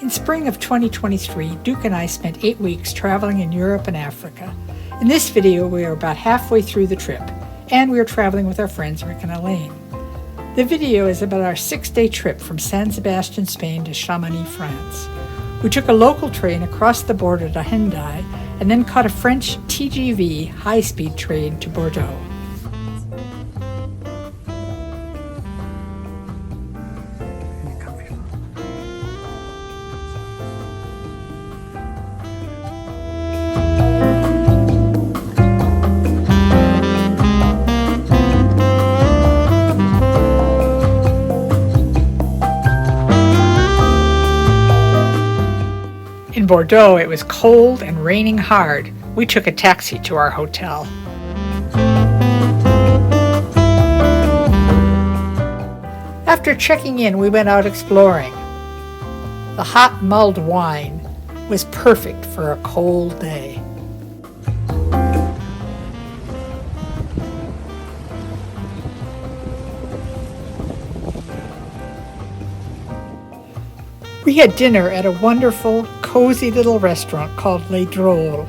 In spring of 2023, Duke and I spent 8 weeks traveling in Europe and Africa. In this video, we are about halfway through the trip, and we are traveling with our friends Rick and Elaine. The video is about our 6-day trip from San Sebastián, Spain to Chamonix, France. We took a local train across the border to Hendaye and then caught a French TGV high-speed train to Bordeaux. In Bordeaux, it was cold and raining hard. We took a taxi to our hotel. After checking in, we went out exploring. The hot mulled wine was perfect for a cold day. We had dinner at a wonderful, cozy little restaurant called Les Drôles.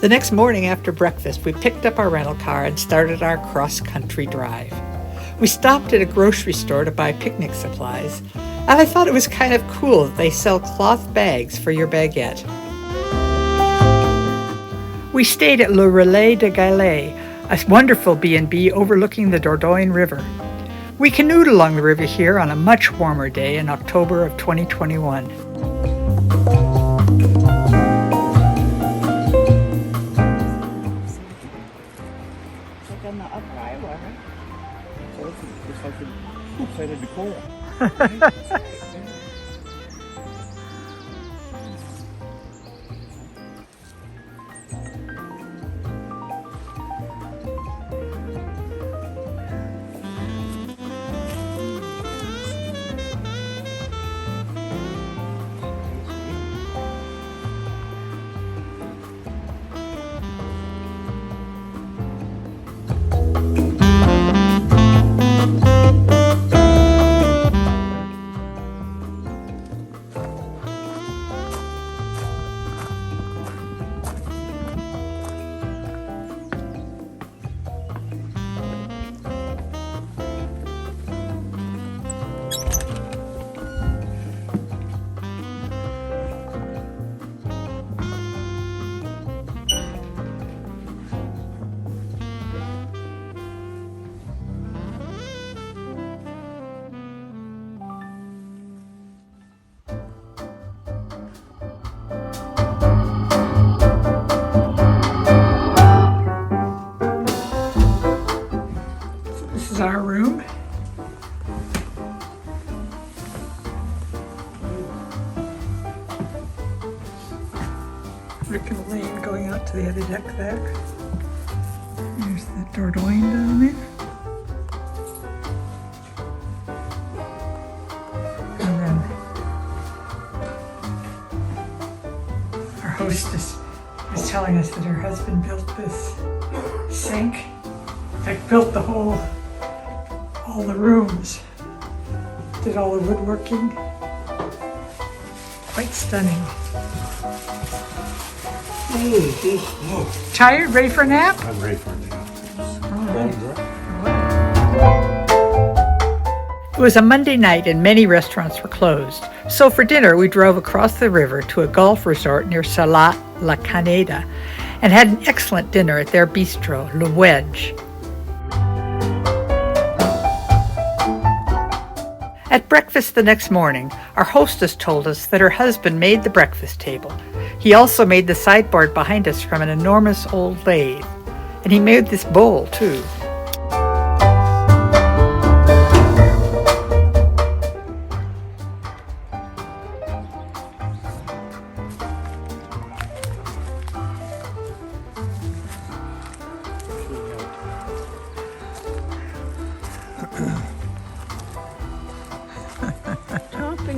The next morning after breakfast, we picked up our rental car and started our cross-country drive. We stopped at a grocery store to buy picnic supplies, and I thought it was kind of cool that they sell cloth bags for your baguette. We stayed at Le Relais de Galets, a wonderful B&B overlooking the Dordogne River. We canoed along the river here on a much warmer day in October of 2021. This is our room. Rick and Elaine going out to the other deck there. There's the Dordogne down there. And then our hostess was telling us that her husband built this sink. In fact, built all the rooms. Did all the woodworking. Quite stunning. Tired? Ready for a nap? I'm ready for a nap. It was a Monday night and many restaurants were closed. So for dinner, we drove across the river to a golf resort near Salat La Caneda and had an excellent dinner at their bistro, Le Wedge. At breakfast the next morning, our hostess told us that her husband made the breakfast table. He also made the sideboard behind us from an enormous old lathe. And he made this bowl, too.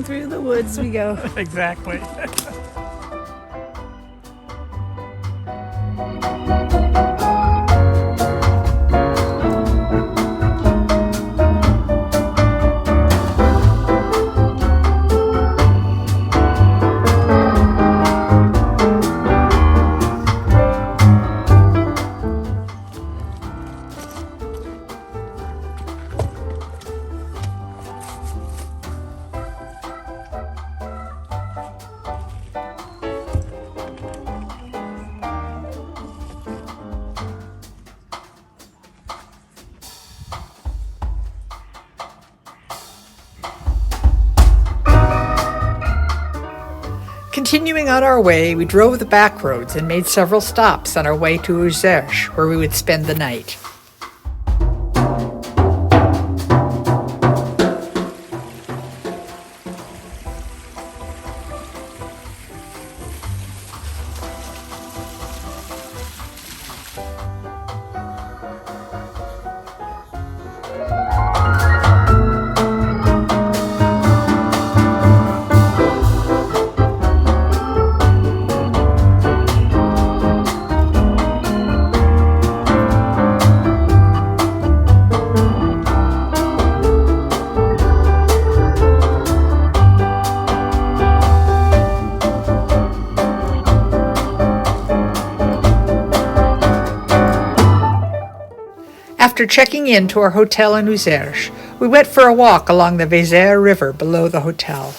along through the woods we go. Exactly. Continuing on our way, we drove the back roads and made several stops on our way to Uzerche, where we would spend the night. After checking in to our hotel in Uzerche, we went for a walk along the Dordogne River below the hotel.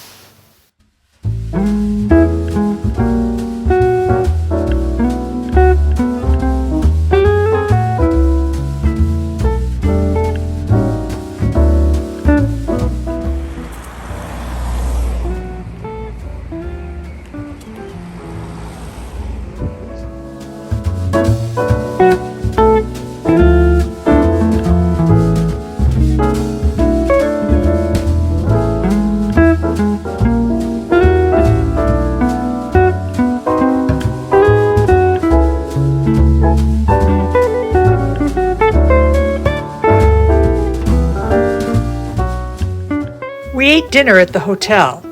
We ate dinner at the hotel.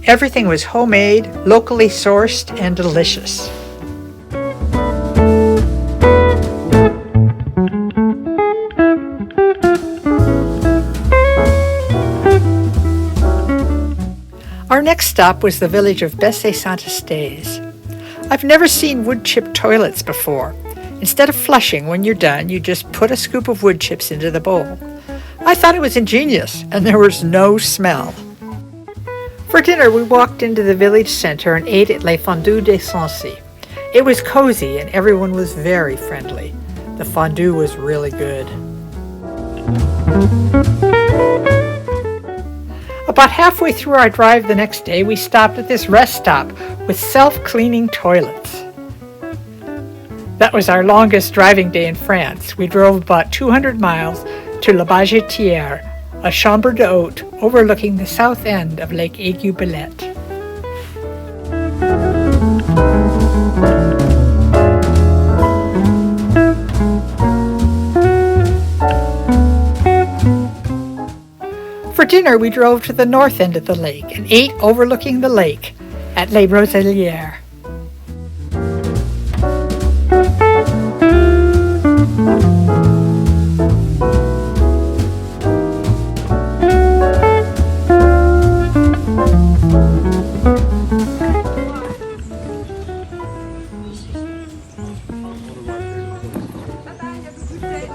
Everything was homemade, locally sourced, and delicious. Our next stop was the village of Besse-et-Saint-Anastaise. I've never seen wood chip toilets before. Instead of flushing when you're done, you just put a scoop of wood chips into the bowl. I thought it was ingenious, and there was no smell. For dinner, we walked into the village center and ate at Les Fondues de Sancy. It was cozy, and everyone was very friendly. The fondue was really good. About halfway through our drive the next day, we stopped at this rest stop with self-cleaning toilets. That was our longest driving day in France. We drove about 200 miles to La Bageatière, a chambre d'hôte overlooking the south end of Lake Aiguebelette. For dinner, we drove to the north end of the lake and ate overlooking the lake at Les Roselières.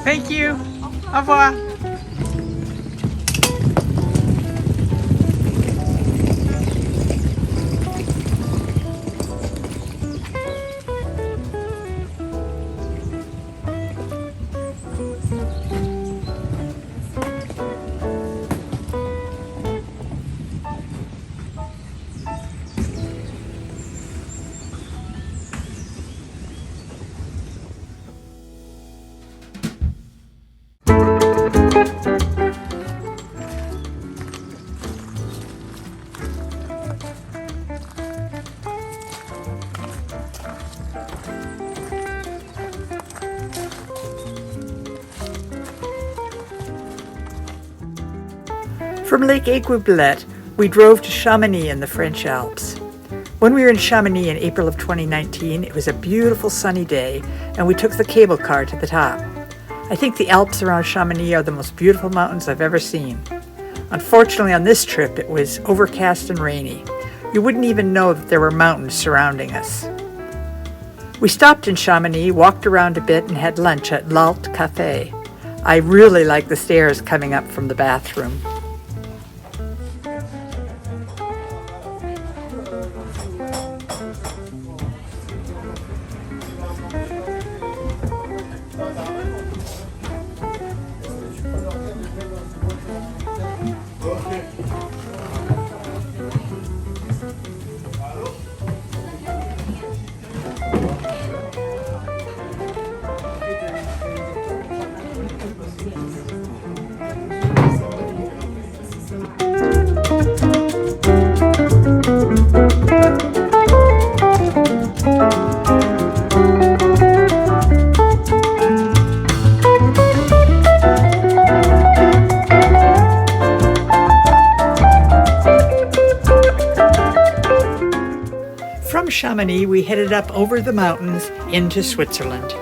Thank you. Au revoir. From Lake Aiguebelette, We drove to Chamonix in the French Alps. When we were in Chamonix in April of 2019, it was a beautiful sunny day, and we took the cable car to the top. I think the Alps around Chamonix are the most beautiful mountains I've ever seen. Unfortunately, on this trip, it was overcast and rainy. You wouldn't even know that there were mountains surrounding us. We stopped in Chamonix, walked around a bit, and had lunch at L'Alt Café. I really like the stairs coming up from the bathroom. From Chamonix, we headed up over the mountains into Switzerland.